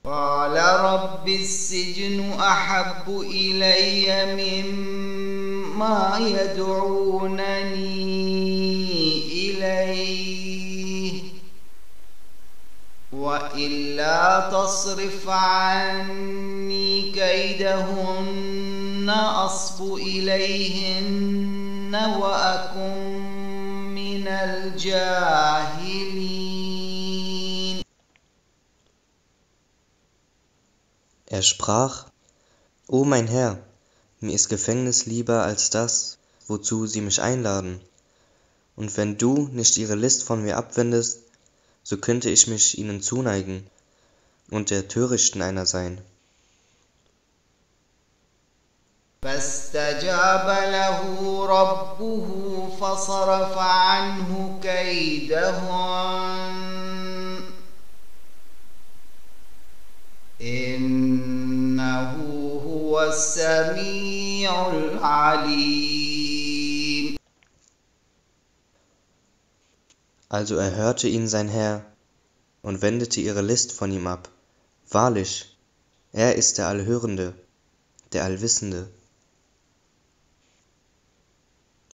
قال رب السجن أحب إلي مما يدعونني إليه وإلا تصرف عني كيدهن أصب إليهن وأكن من الجاهلين. Er sprach: O mein Herr, mir ist Gefängnis lieber als das, wozu sie mich einladen, und wenn du nicht ihre List von mir abwendest, so könnte ich mich ihnen zuneigen und der Törichten einer sein. فاستجاب له ربه فصرف عنه كيدهن إنه هو السميع العليم. Also erhörte ihn sein Herr und wendete ihre List von ihm ab. Wahrlich, er ist der Allhörende, der Allwissende.